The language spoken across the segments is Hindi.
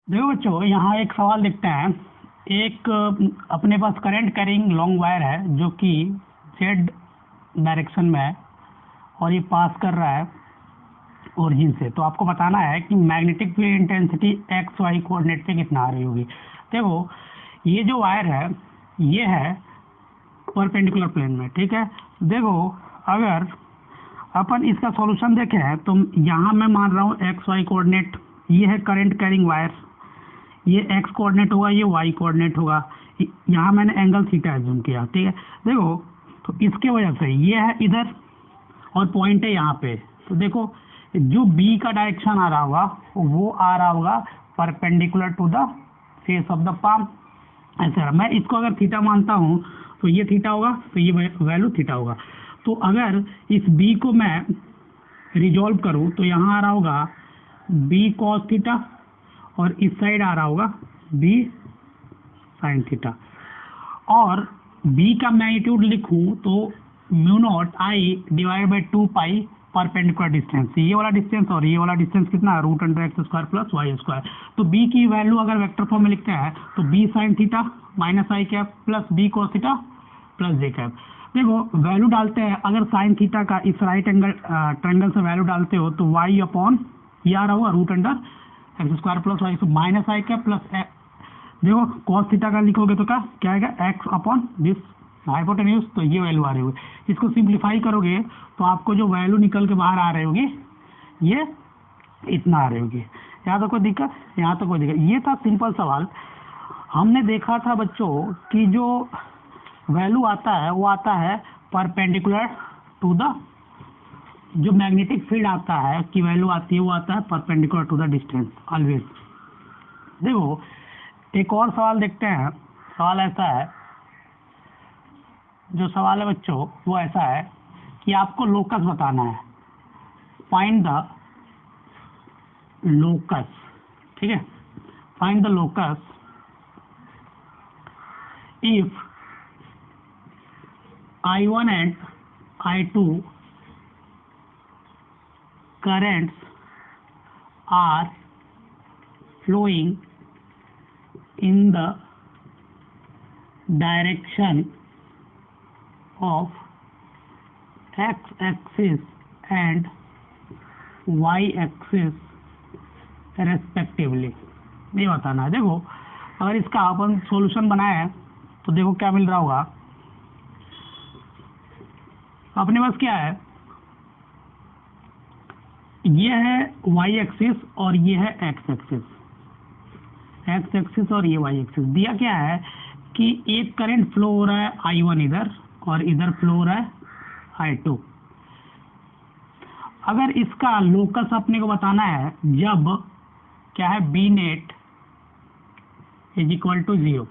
देखो बच्चों, यहाँ एक सवाल देखते हैं। एक अपने पास करंट कैरिंग लॉन्ग वायर है जो कि जेड डायरेक्शन में है और ये पास कर रहा है ओरिजिन से। तो आपको बताना है कि magnetic field intensity X Y coordinate पे कितना आ रही होगी। देखो, ये जो वायर है ये है परपेंडिकुलर प्लेन में, ठीक है। देखो, अगर अपन इसका सॉल्यूशन देखें तो यहाँ मैं मान रहा हूँ एक्स वाई कोऑर्डिनेट, ये है करंट कैरिंग वायर, ये एक्स कोऑर्डिनेट होगा, ये वाई कोऑर्डिनेट होगा। यहाँ मैंने एंगल थीटा एज्यूम किया, ठीक है। देखो, तो इसके वजह से ये है इधर और पॉइंट है यहाँ पे। तो देखो, जो बी का डायरेक्शन आ रहा होगा वो आ रहा होगा perpendicular to the face of the palm. ऐसा मैं इसको अगर थीटा मानता हूँ तो ये थीटा होगा, तो ये वैल्यू थीटा होगा। तो अगर इस बी को मैं रिजॉल्व करूँ तो यहाँ आ रहा होगा बी कॉस थीटा और इस साइड आ रहा होगा बी साइन थीटा। और बी का मैग्नीट्यूड लिखूं तो mu naught I divide by 2 pi perpendicular distance, ये वाला डिस्टेंस और ये वाला डिस्टेंस कितना, root under x square plus y square. तो बी की वैल्यू अगर वेक्टर फॉर्म में लिखते हैं तो b sine theta minus i cap plus b cos theta plus j cap. देखो, वैल्यू डालते हैं, अगर साइन थीटा का इस राइट एंगल ट्रायंगल से वैल्यू डालते हो तो वाई अपॉन ये आ रहा होगा root under x square plus y minus i cap plus. देखो, cos थीटा का लिखोगे तो क्या आएगा, x अपॉन दिस हाइपोटेन्यूज, तो ये वैल्यू आ रही होगी। इसको सिंप्लीफाई करोगे तो आपको जो वैल्यू निकल के बाहर आ रही होगी ये इतना आ रही होगी। यहाँ तो कोई दिक्कत, यहाँ तो कोई दिक्कत। ये था सिंपल सवाल। हमने देखा था बच्चों कि जो वैल्यू आता है वो आता है परपेंडिकुलर टू द, जो मैग्नेटिक फील्ड आता है की वैल्यू आती है वो आता है perpendicular to the distance always. देखो, एक और सवाल देखते हैं। सवाल ऐसा है, जो सवाल है बच्चों वो ऐसा है कि आपको लोकस बताना है, फाइंड द लोकस, ठीक है। Find the locus if I1 and I2 currents are flowing in the direction of x-axis and y-axis respectively। ये बताना है। देखो, अगर इसका अपन सॉल्यूशन बनाए हैं तो देखो क्या मिल रहा होगा। अपने पास क्या है, ये है वाई एक्सिस और ये है एक्स एक्सिस, एक्स एक्सिस और ये वाई एक्सिस। दिया क्या है कि एक करंट फ्लो हो रहा है I1 इधर और इधर फ्लो हो रहा है I2। अगर इसका लोकस अपने को बताना है जब क्या है B net is equal to 0।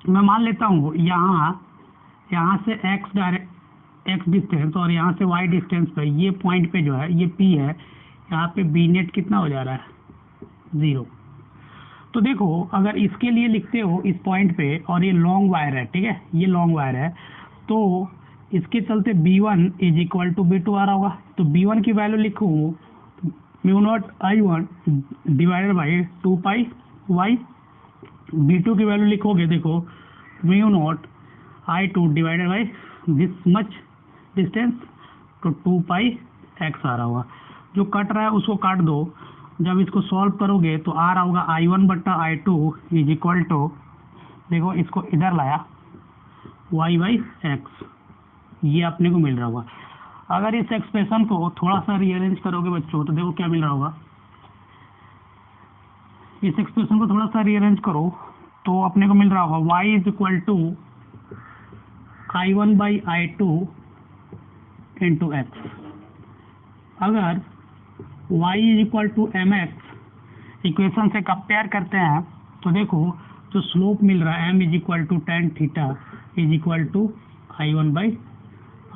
मैं मान लेता हूँ यहाँ से एक्स डिस्टेंस और यहाँ से वाई डिस्टेंस पे, ये पॉइंट पे जो है ये पी है, यहाँ पे बी नेट कितना हो जा रहा है 0। तो देखो, अगर इसके लिए लिखते हो इस पॉइंट पे, और ये लॉन्ग वायर है, ठीक है, ये लॉन्ग वायर है, तो इसके चलते B1 is equal to B2 आ रहा होगा। तो B1 की वैल्यू लिखूँ mu naught I1 divided by 2 pi Y. B2 की वैल्यू लिखोगे, देखो, mu naught I2 divided by this much distance, तो 2 पाई एक्स आ रहा होगा। जो कट रहा है उसको काट दो। जब इसको सॉल्व करोगे तो आ रहा होगा I1 बट्टा I2 इज इक्वल टू, देखो इसको इधर लाया y बाई एक्स, ये अपने को मिल रहा होगा। अगर इस एक्सप्रेशन को थोड़ा सा रीअरेंज करोगे बच्चों तो देखो क्या मिल रहा होगा। इस एक्सप्रेशन को थोड़ा सा रीअरेंज करो तो अपने को मिल रहा होगा y is equal to I1 by I2 into X. अगर y is equal to mx equation से कंपेयर करते हैं तो देखो जो स्लोप मिल रहा है m is equal to tan theta is equal to I1 by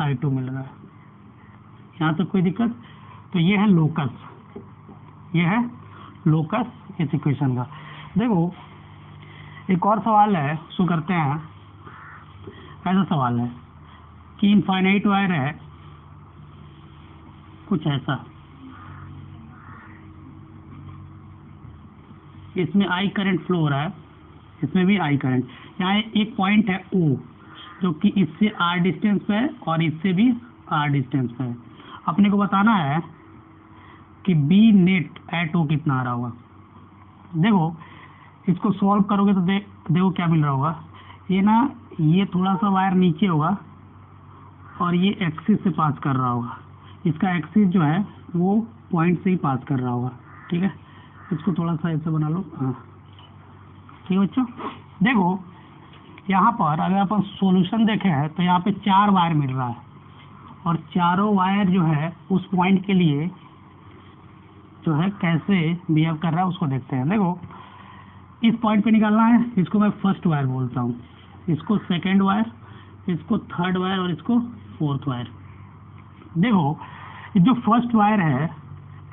I2 मिल रहा है। यहाँ तक कोई दिक्कत? तो ये है लोकस, ये है लोकस इस इक्वेशन का। देखो, एक और सवाल है, उसको करते हैं। ऐसा सवाल है कि इनफाइनाइट वायर है कुछ ऐसा, इसमें आई करंट फ्लो हो रहा है, इसमें भी आई करंट। यहाँ एक पॉइंट है ओ जो कि इससे आर डिस्टेंस पे है और इससे भी आर डिस्टेंस पे है। अपने को बताना है कि बी नेट एट ओ कितना आ रहा होगा। देखो इसको सॉल्व करोगे तो देखो क्या मिल रहा होगा। ये ना, ये थोड़ा सा वायर नीचे होगा और ये एक्सिस से पास कर रहा होगा। इसका एक्सिस जो है वो पॉइंट से ही पास कर रहा होगा, ठीक है। इसको थोड़ा सा ऐसे बना लो, हाँ ठीक है बच्चों। देखो यहाँ पर अगर अपन सॉल्यूशन देखें है तो यहाँ पे 4 वायर मिल रहा है और चारों वायर जो है उस पॉइंट के लिए जो है कैसे बिहेव कर रहा है उसको देखते हैं। देखो इस पॉइंट पे निकालना है, इसको मैं फर्स्ट वायर बोलता हूँ, इसको सेकेंड वायर, इसको थर्ड वायर और इसको फोर्थ वायर। देखो जो फर्स्ट वायर है,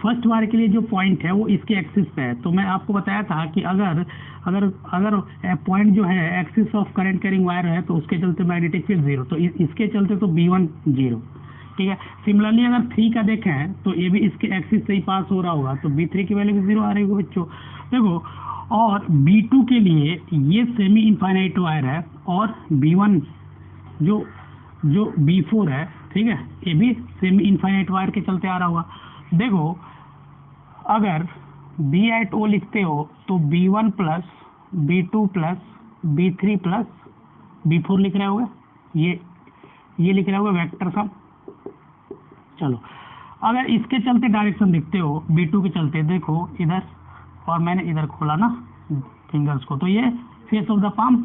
फर्स्ट वायर के लिए जो पॉइंट है वो इसके एक्सिस पे है। तो मैं आपको बताया था कि अगर अगर अगर पॉइंट जो है axis of current carrying wire है तो उसके चलते मैग्नेटिक फील्ड 0, तो इसके चलते तो B1 0, ठीक है। सिमिलरली अगर 3 का देखें तो ये भी इसके एक्सिस से ही पास हो रहा होगा, तो B3 की वैल्यू भी 0 आ रही होगी बच्चों। देखो और B2 के लिए ये सेमी इनफाइनाइट वायर है और B1 जो B4 है, ठीक है, ये भी सेमी इनफाइनाइट वायर के चलते आ रहा होगा। देखो अगर B एट O लिखते हो तो B1 plus B2 plus B3 plus B4 लिख रहे होगे, ये लिख रहे होगे वेक्टर सम। चलो अगर इसके चलते डायरेक्शन लिखते हो B2 के चलते, देखो इधर और मैंने इधर खोला ना फिंगर्स को, तो ये face of the palm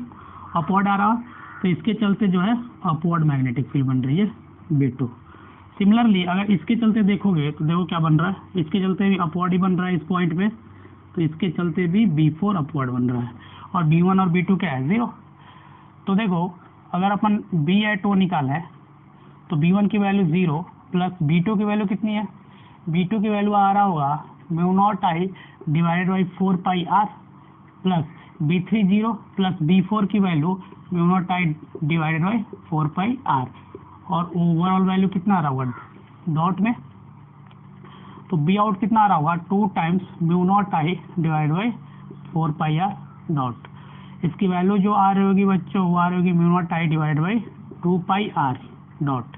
upward आ रहा, तो इसके चलते जो है अपवर्ड मैग्नेटिक फील्ड बन रही है B2। सिमिलरली अगर इसके चलते देखोगे तो देखो क्या बन रहा है, इसके चलते भी अपवर्ड ही बन रहा है इस पॉइंट पे, तो इसके चलते भी B4 अपवर्ड बन रहा है और B1 और B2 क्या है 0। तो देखो अगर अपन B एट O निकालें तो B1 की वैल्यू 0 प्लस B2 की वैल्यू कितनी है, B2 की वैल्यू आ रहा होगा μ0I divided by 4πr plus B3 0 plus B4 की value μ0I divided by 4πr और ओवरऑल वैल्यू कितना आ रहा होगा डॉट में, तो बी आउट कितना आ रहा होगा 2 times μ0I divide by 4πr dot. इसकी वैल्यू जो आ रही होगी बच्चों वो आ रही होगी μ0I divide by 2πr dot.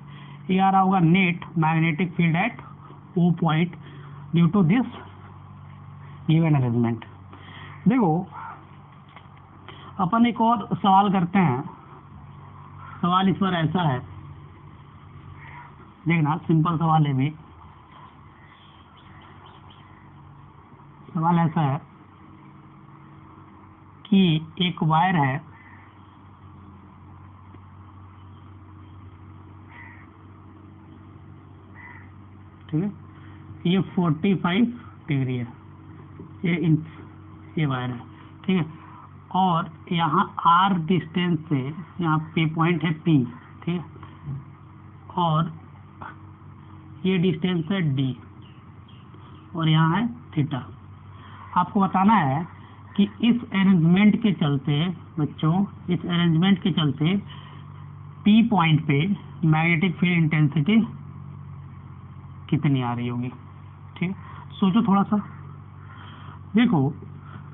ये आ रहा होगा net magnetic field at O point due to this given arrangement. देखो अपन एक और सवाल करते हैं। सवाल इस पर ऐसा है, देखना सिंपल सवाल है भी। सवाल ऐसा है कि एक वायर है, ठीक है, ये 45 डिग्री है, ये वायर है, ठीक है, और यहाँ R डिस्टेंस से यहाँ पे पॉइंट है P, ठीक है, और ये डिस्टेंस है D और यहाँ है थीटा। आपको बताना है कि इस अरेंजमेंट के चलते बच्चों, इस अरेंजमेंट के चलते P पॉइंट पे मैग्नेटिक फील्ड इंटेंसिटी कितनी आ रही होगी, ठीक है। सोचो थोड़ा सा। देखो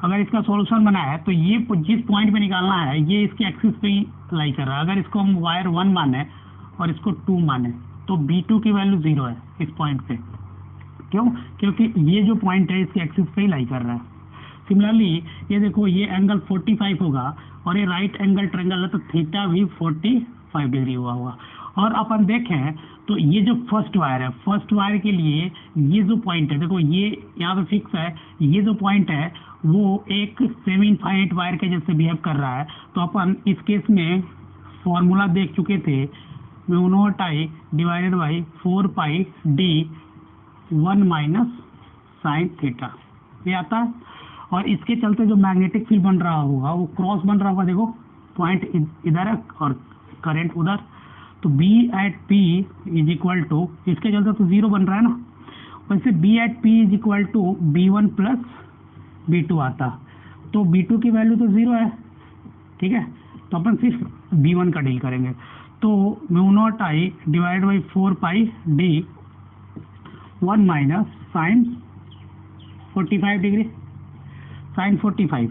अगर इसका सॉल्यूशन बना है तो ये जिस पॉइंट पे निकालना है ये इसके एक्सिस पे ही लाई कर रहा है। अगर इसको हम वायर 1 माने और इसको 2 माने तो B2 की वैल्यू 0 है इस पॉइंट पे। क्यों? क्योंकि ये जो पॉइंट है इसके एक्सिस पे ही लाई कर रहा है। सिमिलरली ये देखो ये एंगल 45 होगा और ये राइट एंगल ट्रायंगल है तो थीटा भी 45 डिग्री हुआ होगा। और अपन देखें तो ये जो फर्स्ट वायर है, फर्स्ट वायर के लिए ये जो पॉइंट है, देखो ये यहाँ पे फिक्स है, ये जो पॉइंट है वो एक सेमी इनफाइनाइट वायर के जैसे बिहेव कर रहा है। तो अपन इस केस में फॉर्मूला देख चुके थे, μ0I divided by 4πd 1 minus sine theta, ये आता है। और इसके चलते जो मैग्नेटिक फील्ड बन रहा होगा वो क्रॉस बन रहा होगा, देखो पॉइंट इधर है और करंट उधर, तो B at P is equal to, इसके चलते तो 0 बन रहा है ना, वैसे B at P is equal to B1 plus B2 आता, तो B2 की वैल्यू तो 0 है, ठीक है, तो अपन सिर्फ B1 का डील करेंगे। तो μ0I divide by 4πd 1 minus sine 45 degree. Sine 45।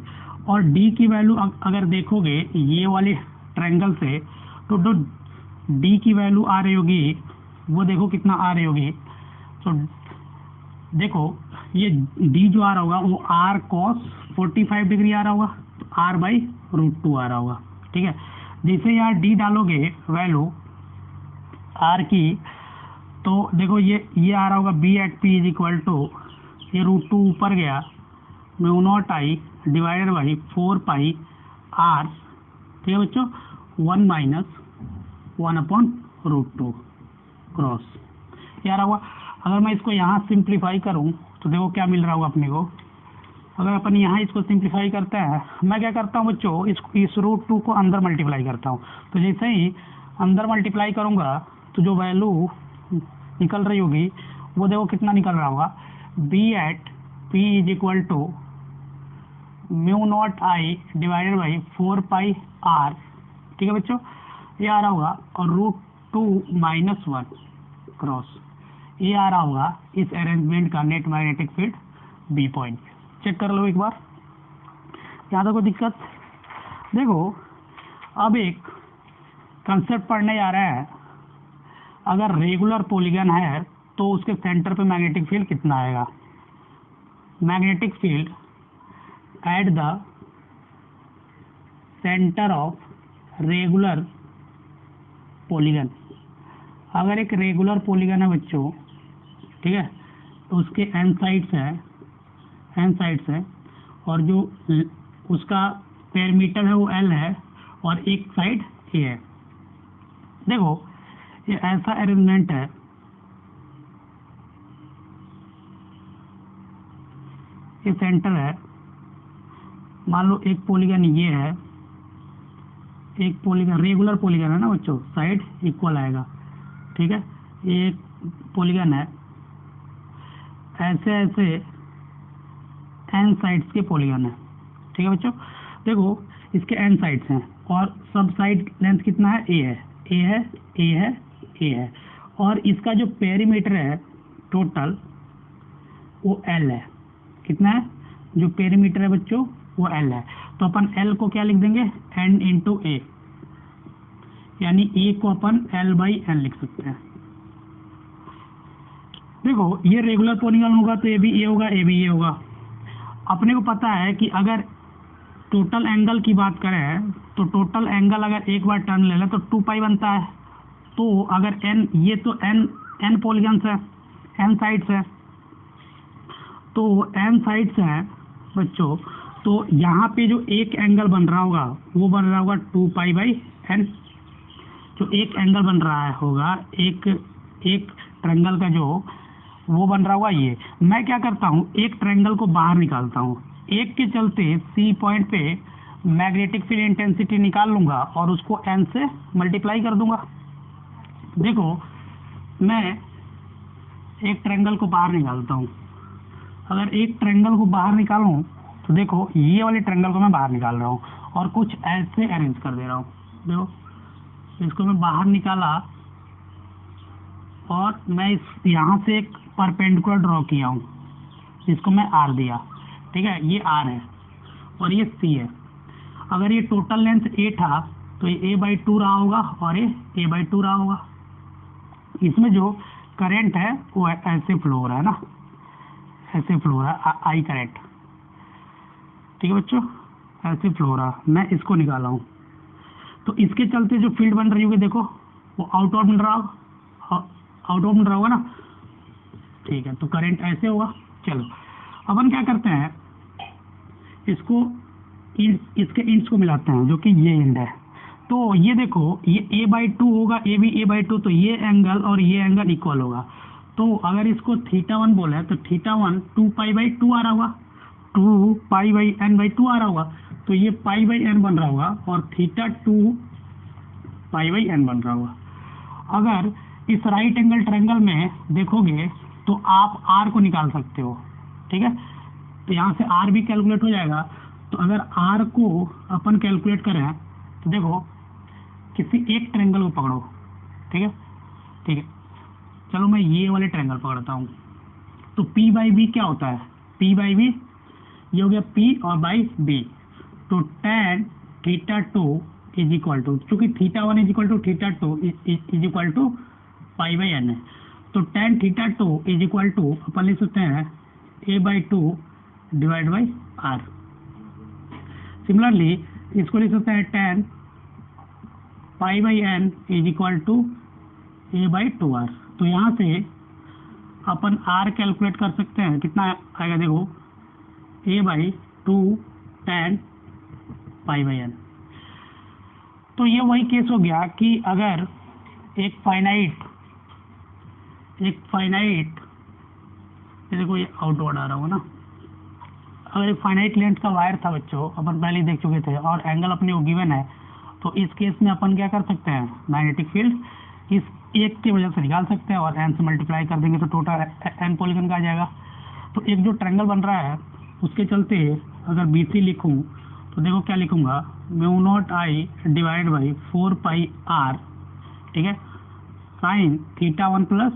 और डी की वैल्यू अगर देखोगे ये वाले ट्रायंगल से, तो जो डी की वैल्यू आ रही होगी वो देखो कितना आ रही होगी। तो देखो ये डी जो आ रहा होगा वो आर कॉस 45 डिग्री आ रहा होगा, तो आर बाई रूट 2 आ रहा होगा। ठीक है, जैसे यहाँ डी डालोगे वैल्यू आर की, तो देखो ये आ रहा होगा B at P is equal to, ये रूट 2 ऊपर गया, mu naught I divided by 4 pi R. ठीक है बच्चों, 1 माइनस 1 अपॉन रूट 2 क्रॉस, ये आ रहा होगा। अगर मैं इसको यहाँ सिंप्लीफाई करूँ तो देखो क्या मिल रहा होगा अपने को। अगर अपन यहाँ इसको सिंप्लीफाई करते हैं, मैं क्या करता हूँ बच्चों, इस रूट 2 को अंदर मल्टीप्लाई करता हूँ। तो जैसे ही अंदर मल्टीप्लाई करूँगा तो जो वैल्यू निकल रही होगी वो देखो कितना निकल रहा होगा, B at P is equal to mu naught I divided by 4 pi R. ठीक है बच्चों, ये आ रहा होगा, और रूट 2 माइनस 1 क्रॉस, ये आ रहा होगा इस अरेंजमेंट का net magnetic field B point पे। चेक कर लो एक बार, यहाँ तक कोई दिक्कत? देखो अब एक कंसेप्ट पढ़ने जा रहे हैं, अगर रेगुलर पॉलीगन है तो उसके सेंटर पे मैग्नेटिक फील्ड कितना आएगा। Magnetic field at the centre of regular polygon. अगर एक रेगुलर पॉलीगन है बच्चों, ठीक है, तो उसके एन साइड्स है, और जो उसका पेरीमीटर है वो एल है, और एक साइड ए है। देखो ये ऐसा अरेंजमेंट है, ये सेंटर है, मान लो एक पॉलीगन ये है, एक पॉलीगन रेगुलर पॉलीगन है ना बच्चों, साइड इक्वल आएगा। ठीक है, ये एक पॉलीगन है, ऐसे ऐसे एन साइड्स के पॉलीगन है। ठीक है बच्चों, देखो इसके एन साइड्स हैं, और सब साइड लेंथ कितना है, ए है, और इसका जो पेरीमीटर है टोटल वो एल है। कितना है जो पेरीमीटर है बच्चों, वो एल है। तो अपन एल को क्या लिख देंगे, एन इंटू ए, यानी ए को अपन एल बाई एन लिख सकते हैं। देखो ये रेगुलर पॉलीगन होगा तो ये भी ए होगा, ए भी ए होगा। अपने को पता है कि अगर टोटल एंगल की बात करें तो टोटल एंगल अगर एक बार टर्न ले लें तो 2 पाई बनता है। तो अगर एन, ये तो एन पॉलीगन्स है, एन साइड्स है, तो एन साइड्स हैं बच्चों, तो यहाँ पे जो एक एंगल बन रहा होगा वो बन रहा होगा 2 पाई बाई एन। जो एक एंगल बन रहा होगा, एक ट्रायंगल का जो वो बन रहा होगा ये। मैं क्या करता हूँ, एक ट्रायंगल को बाहर निकालता हूँ, एक के चलते सी पॉइंट पे मैग्नेटिक फील्ड इंटेंसिटी निकाल लूँगा और उसको एन से मल्टीप्लाई कर दूंगा। देखो मैं एक ट्रायंगल को बाहर निकालता हूँ, अगर एक ट्रायंगल को बाहर निकालूँ तो देखो ये वाले ट्रायंगल को मैं बाहर निकाल रहा हूँ और कुछ ऐसे अरेंज कर दे रहा हूँ। देखो इसको मैं बाहर निकाला और मैं इस यहाँ से एक परपेंडिकुलर ड्रॉ किया हूँ, जिसको मैं आर दिया। ठीक है, ये आर है और ये सी है। अगर ये टोटल लेंथ ए था तो ये ए बाई 2 रहा होगा और ये ए बाई 2 रहा होगा। इसमें जो करंट है वो ऐसे फ्लो हो रहा है ना, ऐसे फ्लो हो रहा है आई करंट। ठीक है बच्चों, ऐसे फ्लो हो रहा है। मैं इसको निकाला हूँ तो इसके चलते जो फील्ड बन रही होगी देखो वो आउटवर्ड बन रहा होगा ना। ठीक है, तो करंट ऐसे होगा। चलो अपन क्या करते हैं, इसको इसके इंड्स को मिलाते हैं, जो कि ये इंड है। तो ये देखो ये ए बाई 2 होगा, ए भी ए बाई 2, तो ये एंगल और ये एंगल इक्वल होगा। तो अगर इसको θ1 बोले तो θ1 2 पाई बाई 2 आ रहा होगा, 2 पाई बाई n बाई 2 आ रहा होगा, तो ये पाई बाई n बन रहा होगा और θ2 पाई बाई n बन रहा होगा। अगर इस राइट एंगल ट्रायंगल में देखोगे तो आप r को निकाल सकते हो। ठीक है, तो यहाँ से r भी कैलकुलेट हो जाएगा। तो अगर r को अपन कैलकुलेट करें तो देखो किसी एक ट्रायंगल को पकड़ो। ठीक है, चलो मैं ये वाले ट्रायंगल पकड़ता हूँ। तो p बाई बी क्या होता है, p बाई बी ये हो गया P और बाई B। तो tan θ2 इज इक्वल टू, चूंकि θ1 is equal to θ2 is equal to pi by n है, तो tan θ2 इज इक्वल टू अपन लिख सकते हैं a/2 divide by r। Similarly इसको लिख सकते हैं tan pi by N is equal to a/2r। तो यहाँ से अपन r कैलकुलेट कर सकते हैं, कितना आएगा देखो, a/2 tan pi by N. तो ये वही केस हो गया कि अगर एक फाइनाइट देखो ये आउटवर्ड आ रहा होगा ना, अगर एक फाइनाइट लेंथ का वायर था बच्चों, अपन पहले ही देख चुके थे, और एंगल अपने को गिवन है, तो इस केस में अपन क्या कर सकते हैं, मैग्नेटिक फील्ड इस एक की वजह से निकाल सकते हैं और एन से मल्टीप्लाई कर देंगे तो टोटल एन पॉलीगन का आ जाएगा। तो एक जो ट्रायंगल बन रहा है उसके चलते अगर BC लिखूं तो देखो क्या लिखूंगा, μ0I divide by 4 pi r, ठीक है, साइन θ1 प्लस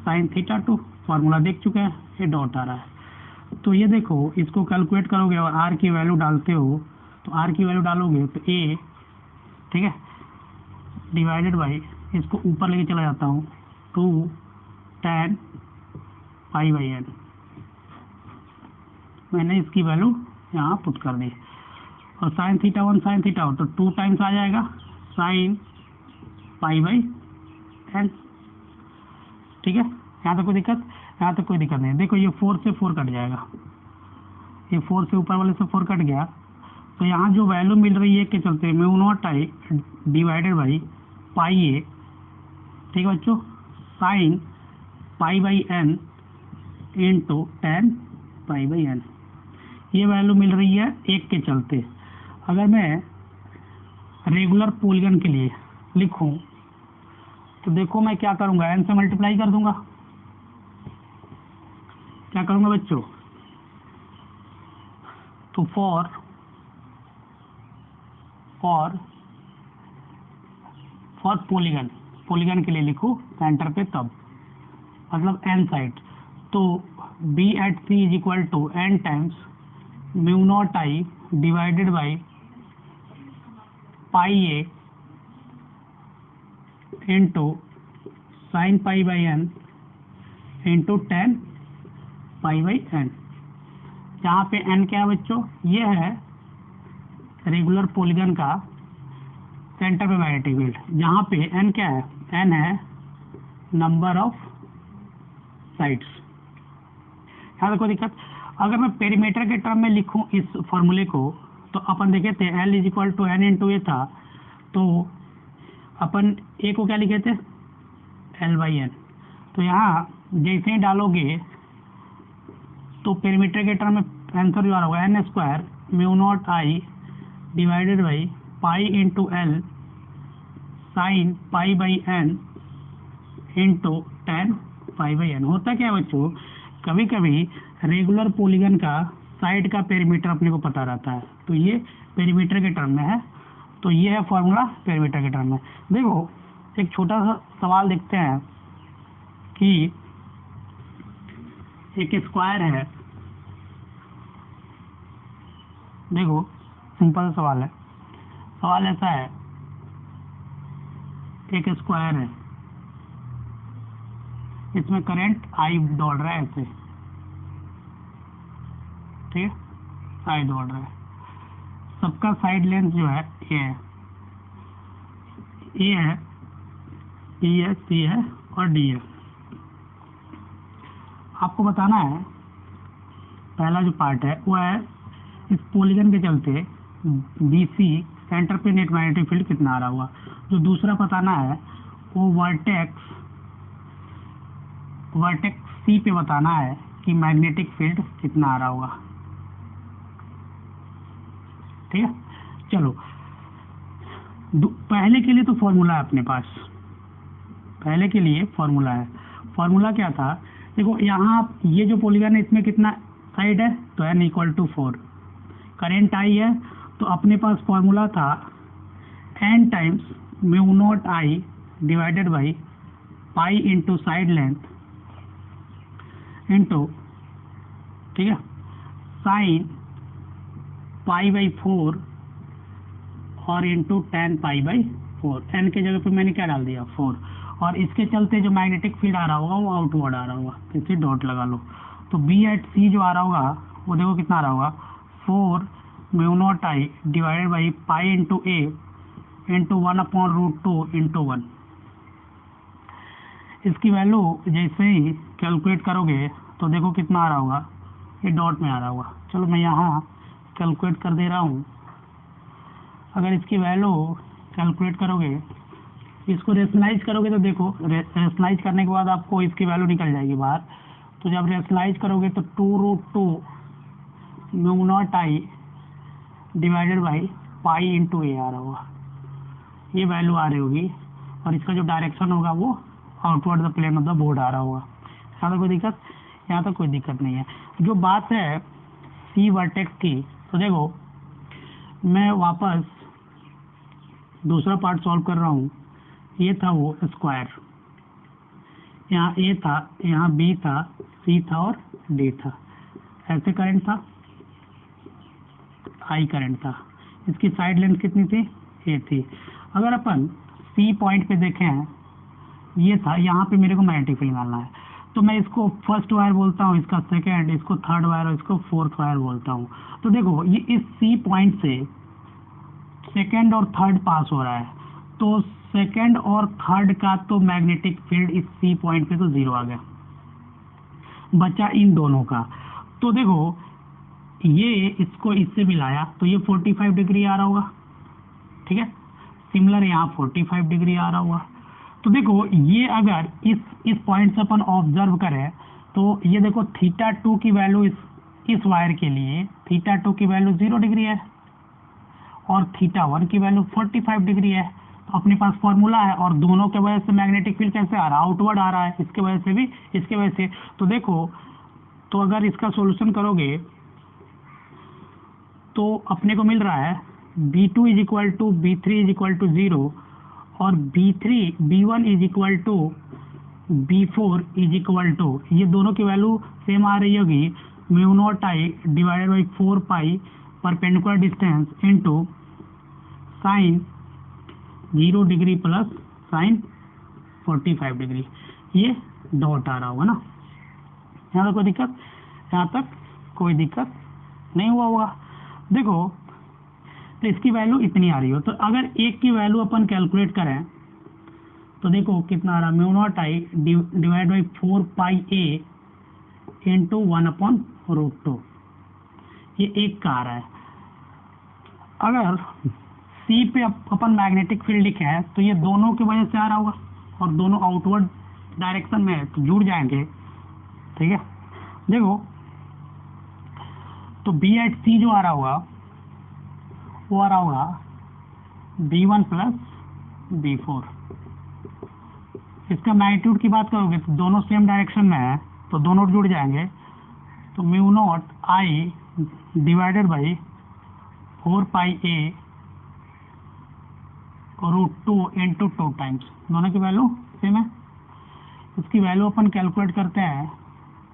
साइन θ2, फॉर्मूला देख चुके हैं, ये डॉट आ रहा है। तो ये देखो इसको कैलकुलेट करोगे और r की वैल्यू डालते हो, तो r की वैल्यू डालोगे तो a, ठीक है, डिवाइडेड बाई, इसको ऊपर लेके चला जाता हूँ, 2 tan पाई बाई एन, मैंने इसकी वैल्यू यहाँ पुट कर दी, और साइन θ1 साइन θ2 तो 2 टाइम्स आ जाएगा साइन पाई बाई एन, ठीक है। यहाँ तक कोई दिक्कत, यहाँ तक कोई दिक्कत नहीं। देखो ये 4 से 4 कट जाएगा, ये 4 से ऊपर वाले से 4 कट गया, तो यहाँ जो वैल्यू मिल रही है के चलते μ0I डिवाइडेड बाई पाई ए, ठीक है बच्चों, sine pi by N into tan pi by N, ये वैल्यू मिल रही है एक के चलते। अगर मैं रेगुलर पॉलीगन के लिए लिखूं तो देखो मैं क्या करूंगा, एन से मल्टीप्लाई कर दूंगा, क्या करूंगा बच्चों, तो फॉर पॉलीगन के लिए लिखूं सेंटर पे, तब मतलब एन साइड, तो B at C is equal to N times μ0I divided by pi A into sine pi by N into tan pi by N. यहाँ पे एन क्या है बच्चों, ये है रेगुलर पॉलीगन का सेंटर पे मैग्नेटिक फील्ड, जहाँ पे एन क्या है, एन है नंबर ऑफ साइड्स। यहाँ कोई दिक्कत। अगर मैं पेरीमीटर के टर्म में लिखूं इस फॉर्मूले को, तो अपन देखे थे L is equal to n into a था, तो अपन ए को क्या लिखे थे, L बाई एन। तो यहाँ जैसे ही डालोगे तो पेरीमीटर के टर्म में आंसर जो आ रहा होगा N square μ0I divided by pi into L sine pi by N into tan pi by N. होता क्या है बच्चों, कभी कभी रेगुलर पॉलीगन का साइड का पेरीमीटर अपने को पता रहता है, तो ये पेरीमीटर के टर्म में है, तो ये है फॉर्मूला पेरीमीटर के टर्म में। देखो एक छोटा सा सवाल देखते हैं कि एक स्क्वायर है, देखो सिंपल सवाल है, सवाल ऐसा है, एक स्क्वायर है, इसमें करंट I दौड़ रहा है ऐसे, ठीक है, I दौड़ रहा है, सबका साइड लेंथ जो है A है, A है, E है, C है और D है। आपको बताना है, पहला जो पार्ट है वो है इस पॉलीगन के चलते BC सेंटर पे नेट मैग्नेटिक फील्ड कितना आ रहा होगा। जो दूसरा बताना है वो वर्टेक्स C पे बताना है कि मैग्नेटिक फील्ड कितना आ रहा होगा, ठीक है। चलो पहले के लिए तो फॉर्मूला है अपने पास, पहले के लिए फॉर्मूला है। फॉर्मूला क्या था, देखो यहाँ ये जो पॉलीगन है इसमें कितना साइड है, तो n equal to 4, current I है, तो अपने पास फॉर्मूला था n times μ0I divided by pi into side length into, ठीक है, साइन π/4 और इंटू टेन π/4। एन के जगह पे मैंने क्या डाल दिया 4, और इसके चलते जो मैग्नेटिक फील्ड आ रहा होगा वो आउटवर्ड आ रहा होगा, इसे डॉट लगा लो। तो बी एट सी जो आ रहा होगा वो देखो कितना आ रहा होगा 4 μ0 I divided by pi into A into 1/√2 into 1। इसकी वैल्यू जैसे ही कैलकुलेट करोगे तो देखो कितना आ रहा होगा, ये डॉट में आ रहा होगा। चलो मैं यहाँ कैलकुलेट कर दे रहा हूँ। अगर इसकी वैल्यू कैलकुलेट करोगे, इसको रेशनलाइज करोगे तो देखो रेशनलाइज करने के बाद आपको इसकी वैल्यू निकल जाएगी बाहर। तो जब रेशनलाइज करोगे तो 2√2 μ0 I divided by pi into a आ रहा होगा, ये वैल्यू आ रही होगी। और इसका जो डायरेक्शन होगा वो outward the plane of the board आ रहा होगा। यहाँ तक कोई दिक्कत? यहाँ तक कोई दिक्कत नहीं है। जो बात है सी वर्टेक्स की, तो देखो मैं वापस दूसरा पार्ट सॉल्व कर रहा हूँ। ये था वो स्क्वायर, यहाँ ए था, यहाँ बी था, सी था और डी था। ऐसे करंट था, आई करंट था। इसकी साइड लेंथ कितनी थी? ए थी। अगर अपन सी पॉइंट पे देखें, ये था, यहाँ पे मेरे को मैग्नेटिक फील्ड निकालना है, तो मैं इसको फर्स्ट वायर बोलता हूँ, इसका सेकेंड, इसको थर्ड वायर और इसको फोर्थ वायर बोलता हूँ। तो देखो ये इस सी पॉइंट से सेकेंड और थर्ड पास हो रहा है, तो सेकेंड और थर्ड का तो मैग्नेटिक फील्ड इस सी पॉइंट पे तो जीरो आ गया, बचा इन दोनों का। तो देखो ये इसको इससे मिलाया तो ये 45 डिग्री आ रहा होगा, ठीक है। सिमिलर यहाँ 45 डिग्री आ रहा होगा। तो देखो ये अगर इस पॉइंट से अपन ऑब्जर्व करें तो ये देखो θ2 की वैल्यू इस वायर के लिए θ2 की वैल्यू 0 डिग्री है और θ1 की वैल्यू 45 डिग्री है। तो अपने पास फॉर्मूला है, और दोनों के वजह से मैग्नेटिक फील्ड कैसे आ रहा है? आउटवर्ड आ रहा है, इसके वजह से भी, इसके वजह से। तो देखो, तो अगर इसका सॉल्यूशन करोगे तो अपने को मिल रहा है B2 is equal to B3 is equal to 0 और B1 is equal to B4 is equal to, ये दोनों की वैल्यू सेम आ रही होगी μ0 I divided by 4 pi perpendicular distance into sine 0 degree plus sign 45 degree. ये डॉट आ रहा होगा ना। यहाँ तक कोई दिक्कत? यहाँ तक कोई दिक्कत नहीं हुआ होगा। देखो तो इसकी वैल्यू इतनी आ रही हो, तो अगर एक की वैल्यू अपन कैलकुलेट करें तो देखो कितना आ रहा है μ0 I divide by 4 pi A into 1/√2, ये एक का आ रहा है। अगर सी पे अपन मैग्नेटिक फील्ड लिखे हैं तो ये दोनों की वजह से आ रहा होगा, और दोनों आउटवर्ड डायरेक्शन में है तो जुड़ जाएंगे, ठीक है। देखो तो बी एट सी जो आ रहा होगा वो आ रहा होगा B1 प्लस B4। इसका मैग्नीट्यूड की बात करोगे तो दोनों सेम डायरेक्शन में है तो दोनों जुड़ जाएंगे। तो μ0 I divided by 4 pi A √2 into 2 times, दोनों की वैल्यू सेम है। इसकी वैल्यू अपन कैलकुलेट करते हैं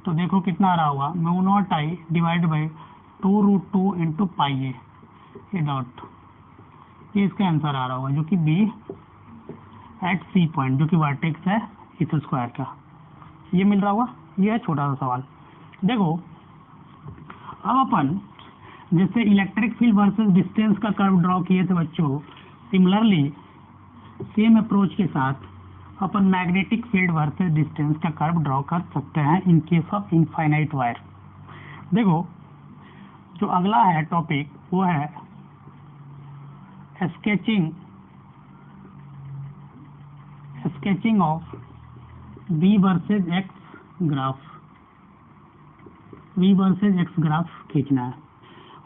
तो देखो कितना आ रहा होगा μ0 I divide by 2√2 into pi a, ये डॉट, ये इसका आंसर आ रहा होगा जो कि बी एट सी पॉइंट, जो कि वर्टेक्स है इस स्क्वायर का, ये मिल रहा होगा। ये है छोटा सा सवाल। देखो अब अपन जैसे इलेक्ट्रिक फील्ड वर्सेस डिस्टेंस का कर्व ड्रॉ किए थे बच्चों, सिमिलरली सेम अप्रोच के साथ अपन मैग्नेटिक फील्ड वर्सेस डिस्टेंस का कर्व ड्रॉ कर सकते हैं in case of infinite wire. देखो जो अगला है टॉपिक वो है sketching of V versus x graph, V versus x graph खींचना है।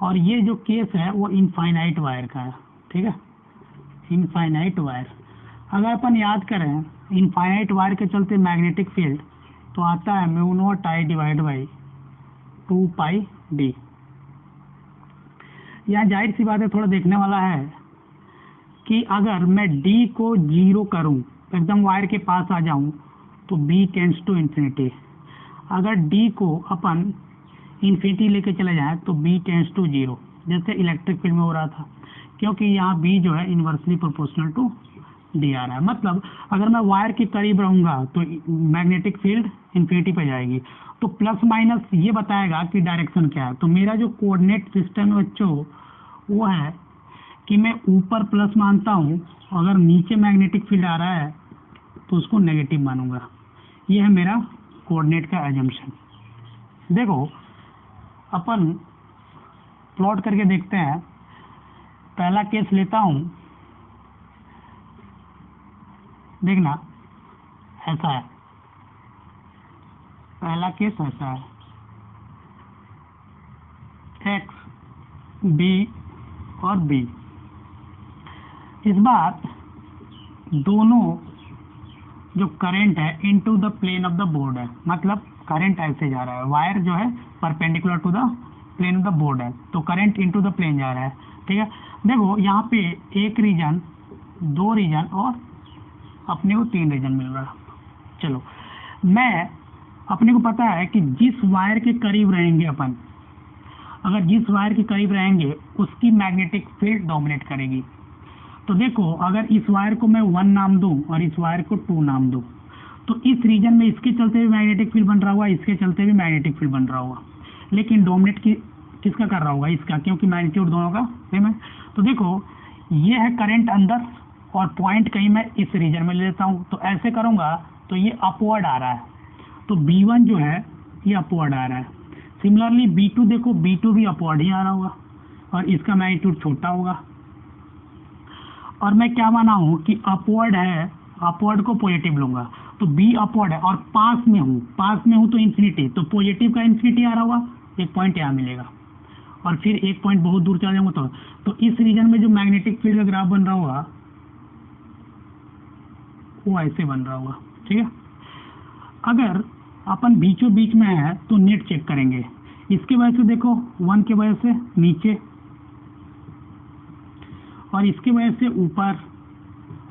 और ये जो केस है वो इनफाइनाइट वायर का है, ठीक है, इनफाइनाइट वायर। अगर अपन याद करें इनफाइनाइट वायर के चलते मैग्नेटिक फील्ड तो आता है μ0 I divide by 2 pi D. यहाँ जाहिर सी बात है, थोड़ा देखने वाला है कि अगर मैं D को 0 करूं, एकदम वायर के पास आ जाऊं, तो B टेंड्स टू इंफिनिटी। अगर D को अपन इन्फिनिटी लेके चले जाएं तो बी टेंड्स टू जीरो, जैसे इलेक्ट्रिक फील्ड में हो रहा था, क्योंकि यहाँ बी जो है इन्वर्सली प्रोपोर्शनल टू डी आ रहा है। मतलब अगर मैं वायर के करीब रहूंगा तो मैग्नेटिक फील्ड इन्फिनिटी पे जाएगी। तो प्लस माइनस ये बताएगा कि डायरेक्शन क्या है। तो मेरा जो कोऑर्डिनेट सिस्टम है बच्चों वो है कि मैं ऊपर प्लस मानता हूँ, अगर नीचे मैग्नेटिक फील्ड आ रहा है तो उसको नेगेटिव मानूंगा। ये है मेरा कोऑर्डिनेट का एजम्पशन। देखो अपन प्लॉट करके देखते हैं। पहला केस लेता हूं, देखना ऐसा है, पहला केस ऐसा है, एक्स बी और बी। इस बार दोनों जो करंट है into the plane of the board है, मतलब करंट ऐसे जा रहा है, वायर जो है perpendicular to the plane of the board है, तो करंट इनटू द प्लेन जा रहा है। ठीक है, देखो यहाँ पे एक रीजन, दो रीजन और अपने को तीन रीजन मिल रहा है। चलो, मैं अपने को पता है कि जिस वायर के करीब रहेंगे अपन, अगर जिस वायर के करीब रहेंगे उसकी मैग्नेटिक फील्ड डोमिनेट करेगी। तो देखो अगर इस वायर को मैं 1 नाम दूं और इस वायर को 2 नाम दूं, तो इस रीजन में इसके चलते भी मैग्नेटिक फील्ड बन रहा होगा, इसके चलते भी मैग्नेटिक फील्ड बन रहा होगा, लेकिन डोमिनेट किसका कर रहा होगा, इसका, क्योंकि मैग्नीट्यूड दोनों का सेम है। तो देखो ये है करंट अंदर और पॉइंट कहीं मैं इस रीजन में ले लेता हूँ, तो ऐसे करूंगा तो ये अपवर्ड आ रहा है, तो B1 जो है ये अपवर्ड आ रहा है। सिमिलरली B2 देखो, B2 भी अपवर्ड ही आ रहा होगा और इसका मैग्नीट्यूड छोटा होगा। और मैं क्या माना हूँ कि अपवर्ड है, अपवर्ड को पॉजिटिव लूंगा, तो बी अपवर्ड है और पास में हूँ तो इन्फिनिटी, तो पॉजिटिव का इन्फिनिटी आ रहा होगा, एक पॉइंट यहाँ मिलेगा और फिर एक पॉइंट बहुत दूर चला जाऊंगा तो इस रीजन में जो मैग्नेटिक फील्ड का ग्राफ बन रहा होगा वो ऐसे बन रहा होगा। ठीक है, अगर अपन बीचों बीच में है तो नेट चेक करेंगे, इसके वजह से देखो 1 के वजह से नीचे और इसके वजह से ऊपर,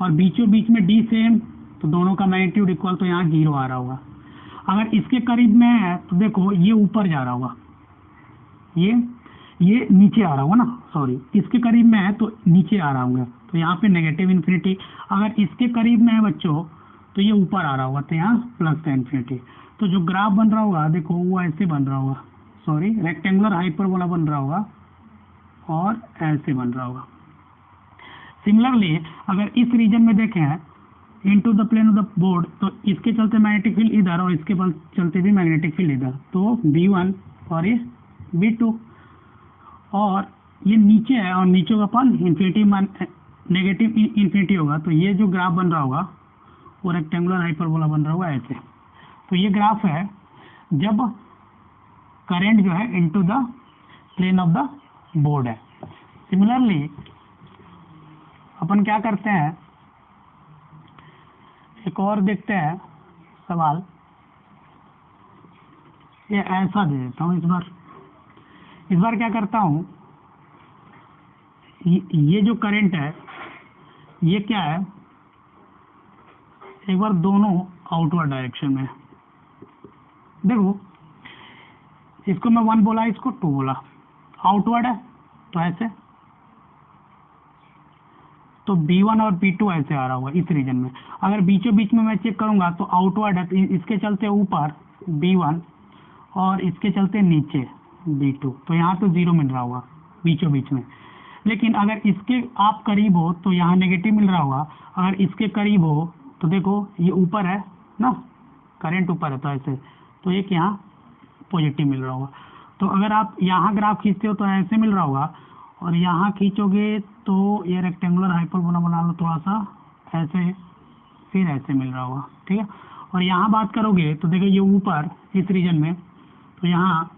और बीचों बीच में डी सेम, तो दोनों का मैग्नीट्यूड इक्वल, तो यहाँ 0 आ रहा होगा। अगर इसके करीब में है तो देखो ये ऊपर जा रहा होगा, ये नीचे आ रहा होगा ना, सॉरी, इसके करीब में है तो नीचे आ रहा होगा, तो यहाँ पे नेगेटिव इन्फिनिटी। अगर इसके करीब में है बच्चों तो ये ऊपर आ रहा होगा, तो यहाँ प्लस का इन्फिनिटी। तो जो ग्राफ बन रहा होगा देखो वो ऐसे बन रहा होगा, सॉरी रेक्टेंगुलर हाइपरबोला बन रहा होगा और ऐसे बन रहा होगा। सिमिलरली अगर इस रीजन में देखें into the plane of the board, तो इसके चलते मैग्नेटिक फील्ड इधर और इसके चलते भी मैग्नेटिक फील्ड इधर, तो B1 और ये B2, और ये नीचे है और नीचे का अपन इन्फिनिटी नेगेटिव इन्फिनिटी होगा, तो ये जो ग्राफ बन रहा होगा वो रेक्टेंगुलर हाइपरबोला बन रहा होगा ऐसे। तो ये ग्राफ है जब करंट जो है into the plane of the board है। सिमिलरली अपन क्या करते हैं, एक और देखते हैं सवाल, ये ऐसा दे देता हूँ इस बार क्या करता हूँ, ये जो करंट है ये क्या है, एक बार दोनों आउटवर्ड डायरेक्शन में, देखो इसको मैं 1 बोला, इसको 2 बोला, आउटवर्ड है तो ऐसे, तो B1 और B2 ऐसे आ रहा होगा इस रीजन में। अगर बीचों बीच में मैं चेक करूंगा तो आउटवर्ड है, तो इसके चलते ऊपर B1 और इसके चलते नीचे B2, तो यहाँ तो 0 मिल रहा होगा बीचों बीच में। लेकिन अगर इसके आप करीब हो तो यहाँ नेगेटिव मिल रहा होगा, अगर इसके करीब हो तो देखो ये ऊपर है ना, करंट ऊपर है तो ऐसे, तो एक यहाँ पॉजिटिव मिल रहा होगा। तो अगर आप यहाँ ग्राफ खींचते हो तो ऐसे मिल रहा होगा, और यहाँ खींचोगे तो ये रेक्टेंगुलर हाइपरबोला बना लो थोड़ा सा ऐसे, फिर ऐसे मिल रहा होगा। ठीक है, और यहाँ बात करोगे तो देखो ये ऊपर इस रीजन में, तो यहाँ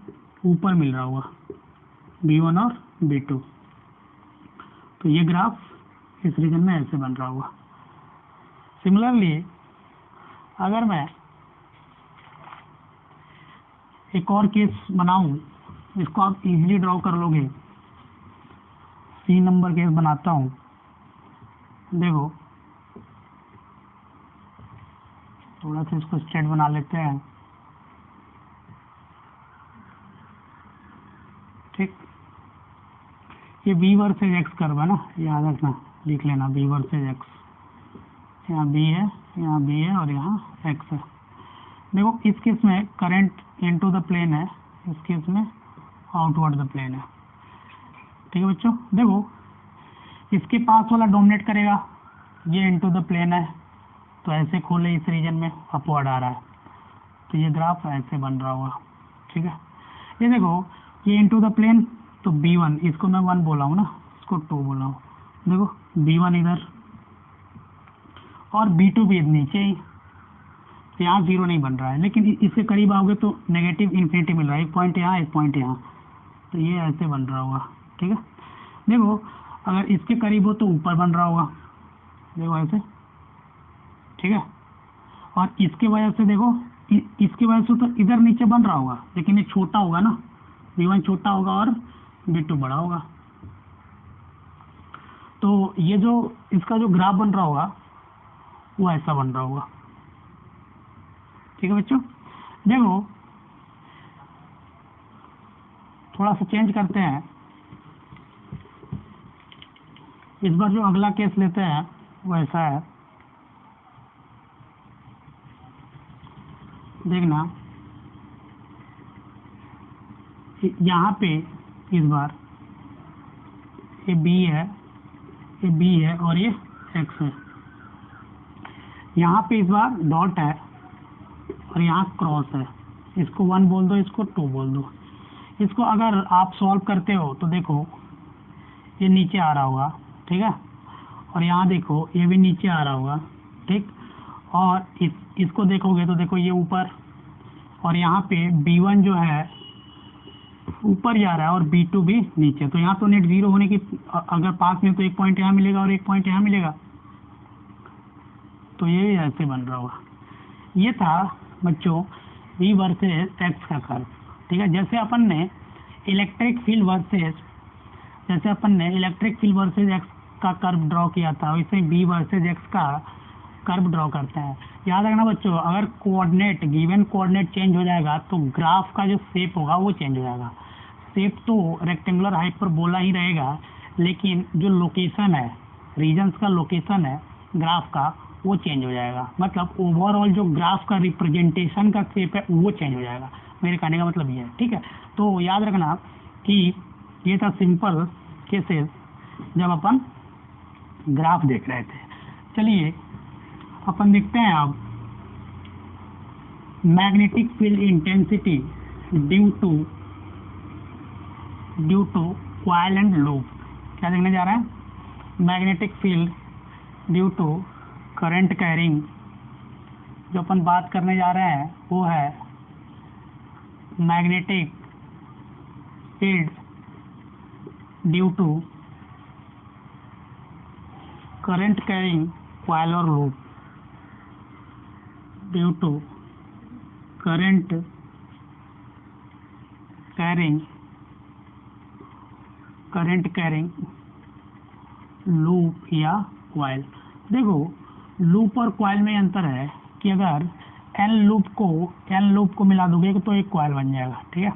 ऊपर मिल रहा होगा B1 और B2, तो ये ग्राफ इस रीजन में ऐसे बन रहा होगा। सिमिलरली अगर मैं एक और केस बनाऊं, इसको आप इजीली ड्रॉ कर लोगे, C नंबर केस बनाता हूं, देखो थोड़ा सा इसको स्ट्रेट बना लेते हैं। ठीक। ये बी वर्सेज एक्स कर्व है ना, याद रखना, लिख लेना बी वर्सेज एक्स। यहाँ बी है, यहाँ बी है और यहाँ एक्स है। देखो इस केस में करंट इनटू द प्लेन है, इस केस में आउटवर्ड द प्लेन है। ठीक है बच्चों, देखो इसके पास वाला डोमिनेट करेगा, ये इनटू द प्लेन है तो ऐसे खोले इस रीजन में अपवर्ड आ रहा है, तो ये ग्राफ ऐसे बन रहा होगा। ठीक है, ये देखो ये इनटू द प्लेन तो b1, इसको मैं 1 बोला हूँ ना, इसको 2 बोला हूँ। देखो b1 इधर और b2 भी नीचे ही, तो यहाँ 0 नहीं बन रहा है, लेकिन इसके करीब आओगे तो नेगेटिव इन्फिनिटी मिल रहा है, एक पॉइंट यहाँ एक पॉइंट यहाँ, तो ये ऐसे बन रहा होगा। ठीक है, देखो अगर इसके करीब हो तो ऊपर बन रहा होगा, देखो ऐसे। ठीक है, और इसके वजह से देखो इसकी वजह से तो इधर नीचे बन रहा होगा, लेकिन ये छोटा होगा ना, b1 छोटा होगा और b2 बड़ा होगा, तो ये जो इसका जो ग्राफ बन रहा होगा वो ऐसा बन रहा होगा। ठीक है बच्चों, देखो थोड़ा सा चेंज करते हैं, इस बार जो अगला केस लेते हैं वो ऐसा है, देखना यहाँ पे इस बार ये b है, ये b है और ये x है, यहाँ पे इस बार डॉट है और यहाँ क्रॉस है, इसको 1 बोल दो, इसको 2 बोल दो। इसको अगर आप सॉल्व करते हो तो देखो ये नीचे आ रहा होगा, ठीक है, और यहाँ देखो ये भी नीचे आ रहा होगा। ठीक, और इसको देखोगे तो देखो ये ऊपर, और यहाँ पे b1 जो है ऊपर जा रहा है और b2 भी नीचे, तो यहाँ तो नेट 0 होने की अगर पास में तो एक पॉइंट यहाँ मिलेगा और एक पॉइंट यहाँ मिलेगा, तो ये ऐसे बन रहा होगा। ये था बच्चों v वर्सेस x का कर्व। ठीक है, जैसे अपन ने इलेक्ट्रिक फील्ड वर्सेस x का कर्व ड्रॉ किया था, वैसे v वर्सेस x का कर्व ड्रॉ करते हैं। याद रखना बच्चों, अगर कोऑर्डिनेट गिवन कोऑर्डिनेट चेंज हो जाएगा तो ग्राफ का जो शेप होगा वो चेंज हो जाएगा। शेप तो रेक्टेंगुलर हाइपरबोला ही रहेगा, लेकिन जो लोकेशन है, रीजन्स का लोकेशन है ग्राफ का, वो चेंज हो जाएगा। मतलब ओवरऑल जो ग्राफ का रिप्रेजेंटेशन का शेप है वो चेंज हो जाएगा, मेरे कहने का मतलब ये है। ठीक है, तो याद रखना कि ये था सिंपल केसेस जब अपन ग्राफ देख रहे थे। चलिए अपन देखते हैं अब magnetic field intensity due to coil and loop. क्या देखने जा रहा है? Magnetic field due to current carrying. जो अपन बात करने जा रहे हैं वो है magnetic field due to current carrying coil और loop, due to current carrying loop या कॉइल। देखो लूप और कॉइल में अंतर है कि अगर एन लूप को मिला दोगे तो एक कॉइल बन जाएगा। ठीक है,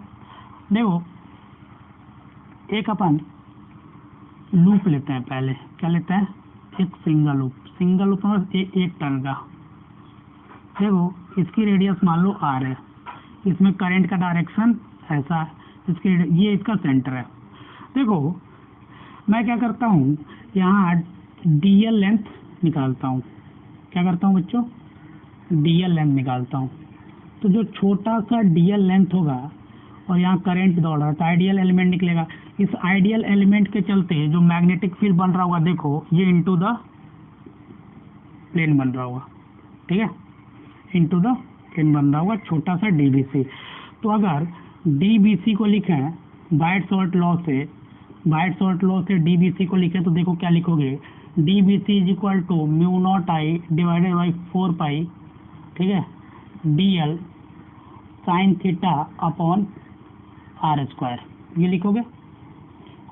देखो एक अपन लूप लेते हैं, पहले क्या लेते हैं? एक सिंगल लूप मतलब एक टर्न का। देखो इसकी रेडियस मान लो r है, इसमें करंट का डायरेक्शन ऐसा है, ये इसका सेंटर है। देखो मैं क्या करता हूँ, यहाँ dl लेंथ निकालता हूँ। क्या करता हूँ बच्चों? dl लेंथ निकालता हूँ। तो जो छोटा सा dl लेंथ होगा और यहाँ करंट दौड़ रहा है तो आइडियल एलिमेंट निकलेगा। इस आइडियल एलिमेंट के चलते जो मैग्नेटिक फील्ड बन रहा होगा, देखो ये इनटू द प्लेन बन रहा होगा। ठीक है, इनटू द प्लेन बन रहा होगा, छोटा सा dbc। तो अगर dbc को लिखें बाइट शॉर्ट लॉ से dbc को लिखें तो देखो क्या लिखोगे? dbc is equal to mu naught I divided by 4 pi, ठीक है, dl sine theta upon r square, ये लिखोगे।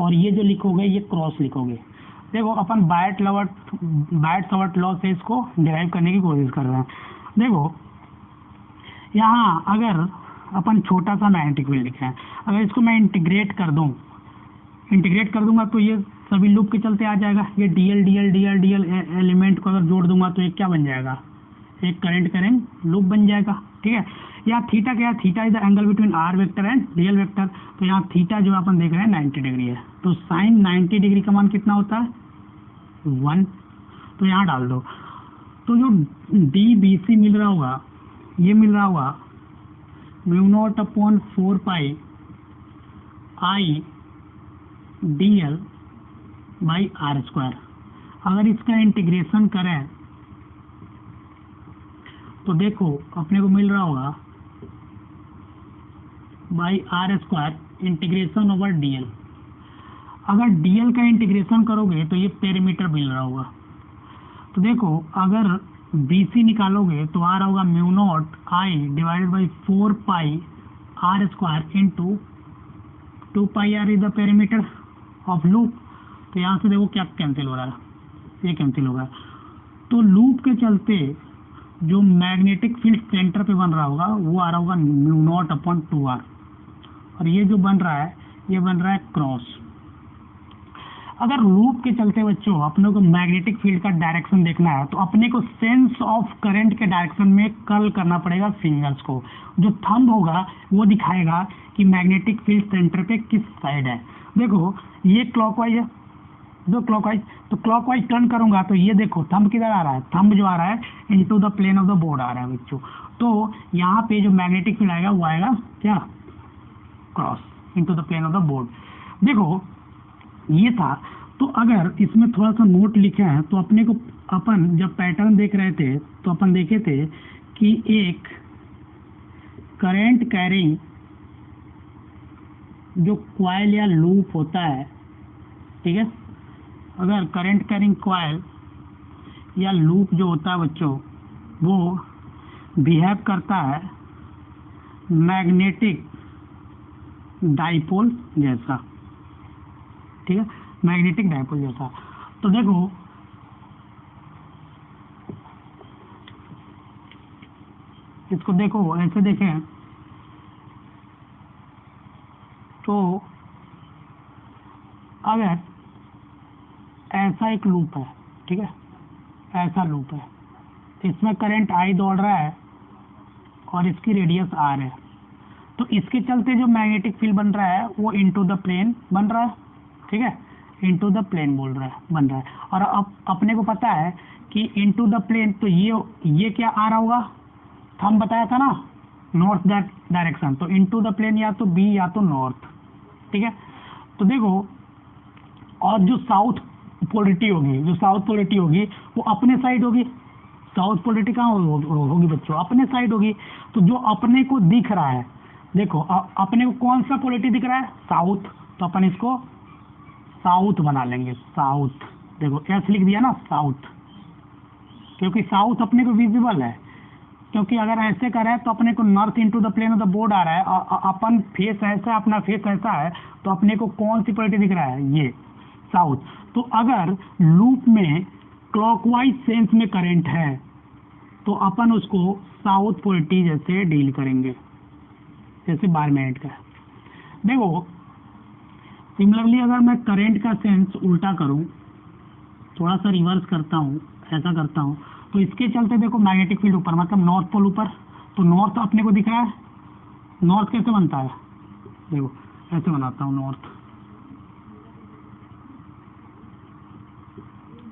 और ये जो लिखोगे ये क्रॉस लिखोगे। देखो अपन बाइट शॉर्ट लॉ से इसको डिराइव करने की कोशिश कर रहे हैं। देखो यहाँ अगर अपन छोटा सा मैग्नेटिक फील्ड लिखे हैं। अगर इसको मैं इंटीग्रेट कर दूंगा तो ये सभी लूप के चलते आ जाएगा। ये डीएल एलिमेंट को अगर जोड़ दूंगा तो एक क्या बन जाएगा, एक करंट करेंट लूप बन जाएगा। ठीक है, यहाँ थीटा क्या है, theta is the angle between R vector and DL vector. तो यहाँ थीटा जो अपन देख रहे हैं 90 डिग्री है, तो साइन 90 डिग्री का मान कितना होता है 1। तो यहाँ डाल दो। तो जो डी बी सी मिल रहा होगा, ये मिल रहा होगा μ0/4 pi I d l by are square. अगर इसका इंटीग्रेशन करें तो देखो अपने को मिल रहा होगा by are square integration over DL. अगर डीएल का इंटीग्रेशन करोगे तो ये पेरीमीटर मिल रहा होगा। तो देखो अगर BC निकालोगे तो आ रहा होगा μ0 I divided by 4 pi R square into 2 pi R is the perimeter of loop. तो यहाँ से देखो क्या कैंसिल हो रहा है, ये कैंसिल होगा। तो लूप के चलते जो मैग्नेटिक फील्ड सेंटर पे बन रहा होगा वो आ रहा होगा μ0/2r, और ये जो बन रहा है ये बन रहा है क्रॉस। अगर लूप के चलते बच्चों अपने को मैग्नेटिक फील्ड का डायरेक्शन देखना है तो अपने को सेंस ऑफ करंट के डायरेक्शन में कर्ल करना पड़ेगा फिंगर्स को। जो थंब होगा वो दिखाएगा कि मैग्नेटिक फील्ड सेंटर पे किस साइड है। देखो ये क्लॉकवाइज है, जो क्लॉकवाइज, तो क्लॉकवाइज टर्न करूंगा तो ये देखो थंब किधर आ रहा है, थंब जो आ रहा है into the plane of the board आ रहा है बच्चों। तो यहाँ पे जो मैग्नेटिक फील्ड आएगा वो आएगा क्या, cross into the plane of the board. देखो ये था। तो अगर इसमें थोड़ा सा नोट लिखे हैं तो अपने को, अपन जब पैटर्न देख रहे थे तो अपन देखे थे कि एक करंट कैरिंग जो कॉइल या लूप होता है, ठीक है, अगर करंट कैरिंग कॉइल या लूप जो होता है बच्चों वो बिहेव करता है मैग्नेटिक डाइपोल जैसा, ठीक है, मैग्नेटिक डाइपोल जैसा। तो देखो इसको देखो ऐसे देखें तो अगर ऐसा एक लूप है, ठीक है, ऐसा लूप है, इसमें करंट आई दौड़ रहा है और इसकी रेडियस आर है, तो इसके चलते जो मैग्नेटिक फील्ड बन रहा है वो इनटू द प्लेन बन रहा है, ठीक है, इनटू द प्लेन बोल रहा है बन रहा है। और अब अपने को पता है कि इनटू द प्लेन, तो ये क्या आ रहा होगा, थंब बताया था ना, नॉर्थ डायरेक्शन, तो इनटू द प्लेन या तो बी या तो नॉर्थ, ठीक है। तो देखो और जो साउथ पोलरिटी होगी वो अपने साइड होगी। साउथ पोलरिटी कहाँ होगी बच्चों, अपने साइड होगी। तो जो अपने को दिख रहा है, देखो अपने को कौन सा पोलरिटी दिख रहा है, साउथ, तो अपन इसको साउथ बना लेंगे, साउथ। देखो एस लिख दिया ना, साउथ, क्योंकि साउथ अपने को विजिबल है। क्योंकि अगर ऐसे करें तो अपने को north into the plane of the board आ रहा है, और अपन फेस ऐसा, अपना फेस ऐसा है, तो अपने को कौन सी पोलरिटी दिख रहा है, ये साउथ। तो अगर लूप में क्लॉकवाइज सेंस में करंट है तो अपन उसको साउथ पोलरिटी जैसे डील करेंगे, जैसे 12 मिनट का। देखो सिमिलरली अगर मैं करंट का सेंस उल्टा करूं, थोड़ा सा रिवर्स करता हूं, ऐसा करता हूं, तो इसके चलते देखो मैग्नेटिक फील्ड ऊपर, मतलब नॉर्थ पोल ऊपर, तो नॉर्थ अपने को दिख रहा है। नॉर्थ कैसे बनता है, देखो ऐसे बनाता हूं नॉर्थ,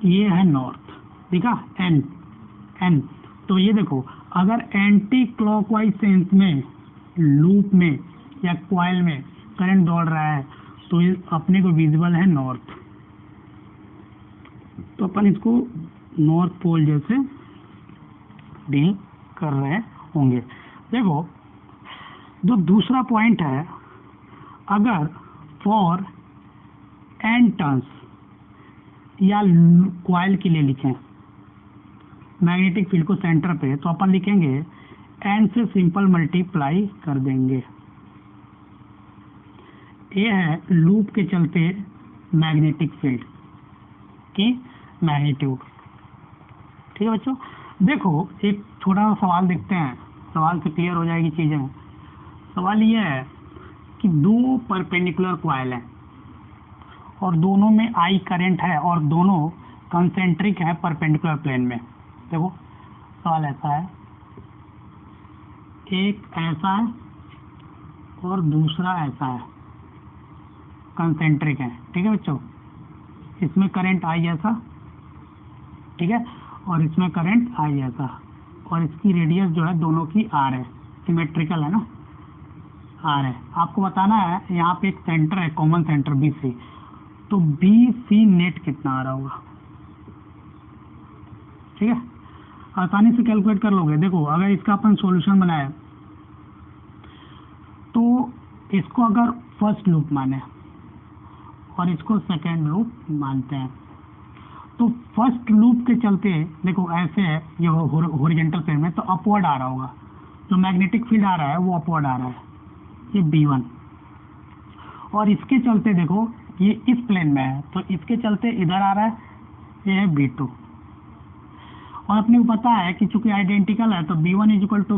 ये है नॉर्थ, दिखा एन। तो ये देखो अगर एंटी क्लॉकवाइज सेंस में लूप में या कॉइल में करंट दौड़ रहा है तो ये अपने को विजिबल है नॉर्थ, तो अपन इसको नॉर्थ पोल जैसे डील कर रहे होंगे। देखो जो दूसरा पॉइंट है, अगर फॉर एन टर्न्स या कॉइल के लिए लिखें मैग्नेटिक फील्ड को सेंटर पे, तो अपन लिखेंगे एन से सिंपल मल्टीप्लाई कर देंगे। ये है लूप के चलते मैग्नेटिक फील्ड की मैग्नीट्यूड, ठीक है बच्चों। देखो एक छोटा सा सवाल देखते हैं, सवाल से क्लियर हो जाएगी चीजें। सवाल ये है कि दो परपेंडिकुलर कॉइल हैं और दोनों में आई करंट है और दोनों कंसेंट्रिक है परपेंडिकुलर प्लेन में। देखो सवाल ऐसा है, एक ऐसा है और दूसरा ऐसा है, कंसेंट्रिक है, ठीक है बच्चों। इसमें करंट आई ऐसा, ठीक है, और इसमें करंट आई ऐसा, और इसकी रेडियस जो है दोनों की आर है, सिमेट्रिकल है ना, आर है। आपको बताना है यहाँ पे एक सेंटर है, कॉमन सेंटर बी सी, तो बी सी नेट कितना आ रहा होगा, ठीक है, आसानी से कैलकुलेट कर लोगे। देखो अगर इसका अपन सॉल्यूशन बनाए तो इसको अगर फर्स्ट लूप माने और इसको सेकेंड लूप मानते हैं, तो फर्स्ट लूप के चलते देखो ऐसे है, ये हॉरिजॉन्टल प्लेन में, तो अपवर्ड आ रहा होगा, जो मैग्नेटिक फील्ड आ रहा है वो अपवर्ड आ रहा है, ये B1, और इसके चलते देखो ये इस प्लेन में है तो इसके चलते इधर आ रहा है, ये है B2, और अपने को पता है कि चूंकि आइडेंटिकल है तो B1 =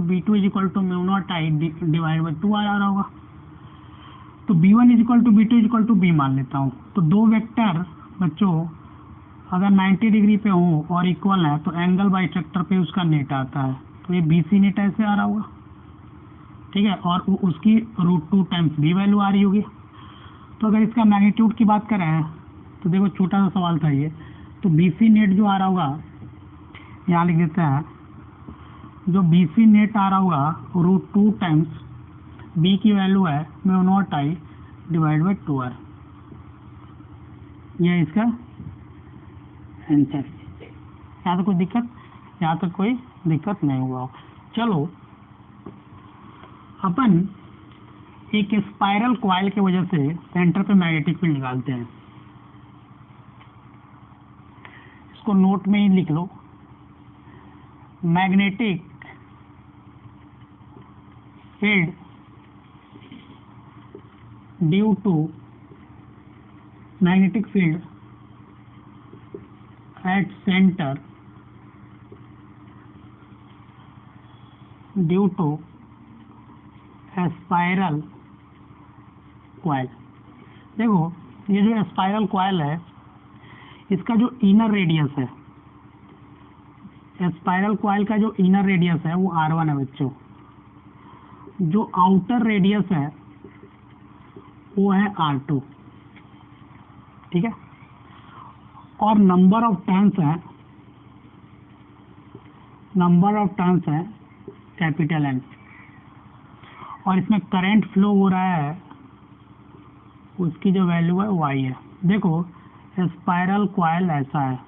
B2 = μ0I / 2 आ रहा होगा। तो B1 = B2 = B मान लेता हूँ। तो दो वेक्टर बच्चों अगर 90 डिग्री पे हो और इक्वल है तो एंगल बाइसेक्टर पे उसका नेट आता है, तो ये BC नेट ऐसे आ रहा होगा, ठीक है, और उसकी √2 टाइम्स B वैल्यू आ रही होगी। तो अगर इसका मैग्नीट्यूड की बात करें तो देखो छोटा सा सवाल था ये, तो BC नेट जो आ रहा होगा, यहाँ लिख देते हैं, जो BC नेट आ रहा होगा √2 टाइम्स B की वैल्यू है μ0I / 2R, यह इसका आंसर। यहाँ तक कोई दिक्कत, यहाँ तक कोई दिक्कत नहीं हुआ। चलो अपन एक स्पाइरल कॉइल की वजह से सेंटर पे मैग्नेटिक फील्ड निकालते हैं। इसको नोट में ही लिख लो, magnetic field due to magnetic field at centre due to spiral coil. देखो ये जो स्पाइरल कॉइल है इसका जो इनर रेडियस है, स्पाइरल कॉइल का जो इनर रेडियस है वो R1 है बच्चों, जो आउटर रेडियस है वो है R2, ठीक है, और नंबर ऑफ टर्न्स है कैपिटल N, और इसमें करंट फ्लो हो रहा है उसकी जो वैल्यू है Y है। देखो स्पाइरल कॉइल ऐसा है,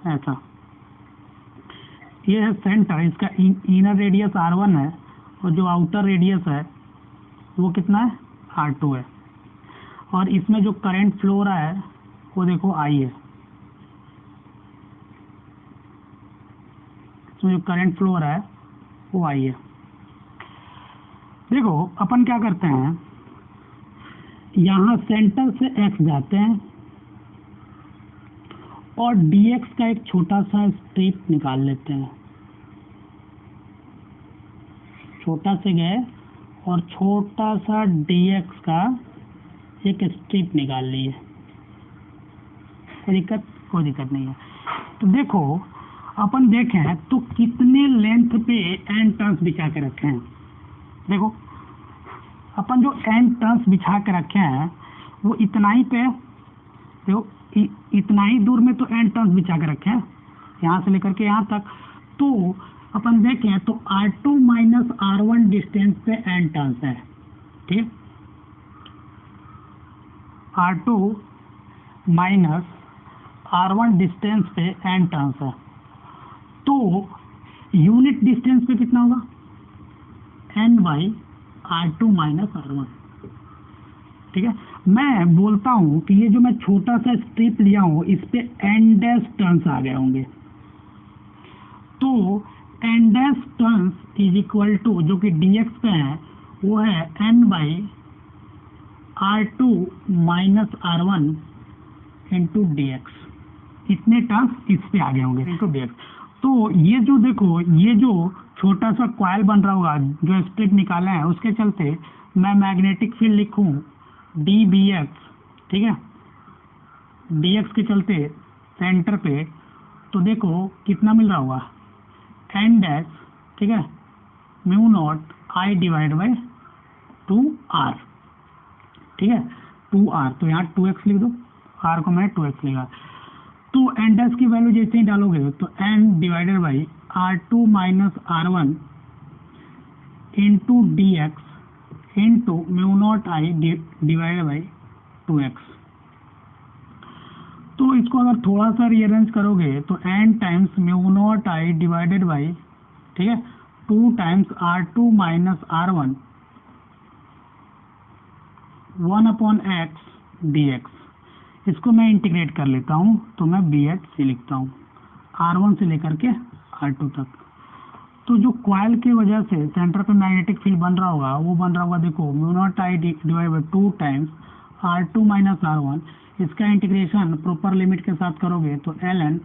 ऐसा, ये है सेंटर, इसका इनर रेडियस R1 है और जो आउटर रेडियस है वो कितना है, R2 है, और इसमें जो करंट फ्लो हो रहा है वो देखो I है, इसमें जो करंट फ्लो हो रहा है वो I है। देखो अपन क्या करते हैं, यहाँ सेंटर से X जाते हैं और dx का एक छोटा सा स्ट्रिप निकाल लेते हैं, छोटा से गए और छोटा सा dx का एक स्ट्रिप निकाल लिए, कोई दिक्कत नहीं है। तो देखो अपन देखें तो कितने लेंथ पे n टर्न्स बिछा के रखे हैं। देखो अपन जो n टर्न्स बिछा के रखे हैं वो इतना ही पे, देखो इतना ही दूर में तो n टर्न्स बिछा के रखे हैं, यहाँ से लेकर के यहाँ तक। तो अपन देखें तो R2 - R1 डिस्टेंस पे n टर्न्स है, ठीक, R2 - R1 डिस्टेंस पे n टर्न्स है, तो यूनिट डिस्टेंस पे कितना होगा, n/R2 - R1, ठीक है। मैं बोलता हूँ कि ये जो मैं छोटा सा स्ट्रिप लिया हूँ इस पे n डैश टर्न्स आ गए होंगे, तो n डैश टर्न्स = जो कि dx पे है वो है n/R2 - R1 × dx, इतने टर्न्स इस पे आ गए होंगे × dx। तो ये जो देखो ये जो छोटा सा कॉइल बन रहा होगा जो स्ट्रिप निकाले हैं, उसके चलते मैं मैग्नेटिक फील्ड लिखूं डी बी एक्स, ठीक है, डी एक्स के चलते सेंटर पे, तो देखो कितना मिल रहा होगा एन डैश, ठीक है, mu naught I divide by 2r, ठीक है, 2r, तो यहाँ 2x लिख दो, r को मैंने 2x लिखा। तो एन डैश की वैल्यू जैसे ही डालोगे तो n divided by r2 minus r1 into D x into mu naught I divided by 2x। तो इसको अगर थोड़ा सा रीअरेंज करोगे तो n times mu naught I divided by, ठीक है, 2 times r2 minus r1 1/x dx। इसको मैं इंटीग्रेट कर लेता हूँ तो मैं बी एच सी लिखता हूँ, r1 से लेकर के r2 तक। तो जो कॉइल की वजह से सेंटर पे मैग्नेटिक फील्ड बन रहा होगा वो बन रहा होगा, देखो mu naught I divide by 2 times r2 minus r1। इसका इंटीग्रेशन प्रॉपर लिमिट के साथ करोगे तो ln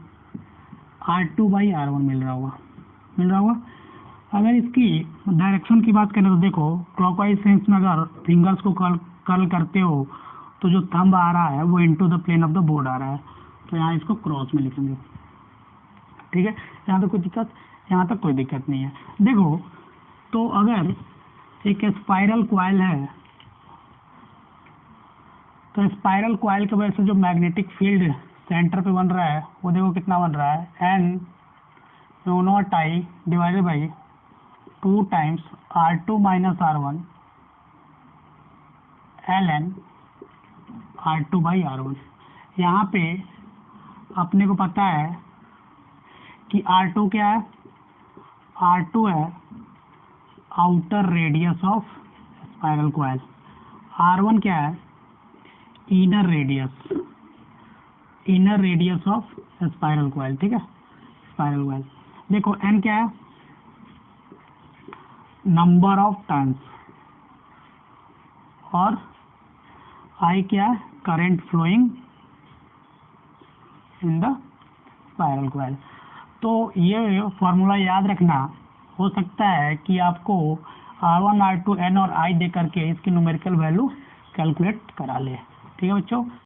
r2 बाई r1 मिल रहा होगा। अगर इसकी डायरेक्शन की बात करें तो देखो क्लॉकवाइज सेंस में अगर फिंगर्स को कर्ल करते हो तो जो थंब आ रहा है वो into the plane of the board आ रहा है, तो यहाँ इसको क्रॉस में लिखेंगे, ठीक है। यहाँ तक कोई दिक्कत नहीं है। देखो तो अगर एक स्पाइरल कॉइल है तो स्पाइरल कॉइल की वजह से जो मैग्नेटिक फील्ड सेंटर पे बन रहा है वो देखो कितना बन रहा है, N mu naught I divided by 2 times r2 minus r1 ln r2 बाई r1। यहाँ पे अपने को पता है कि r2 क्या है, r2 है outer radius of spiral coil, r1 क्या है, inner radius of spiral coil, ठीक है, स्पाइरल कॉइल। देखो n क्या है, नंबर ऑफ टर्न्स, और I क्या है, current flowing in the spiral coil. तो ये फॉर्मूला याद रखना, हो सकता है कि आपको R1 R2 N और I दे करके इसकी न्यूमेरिकल वैल्यू कैलकुलेट करा ले, ठीक है बच्चों।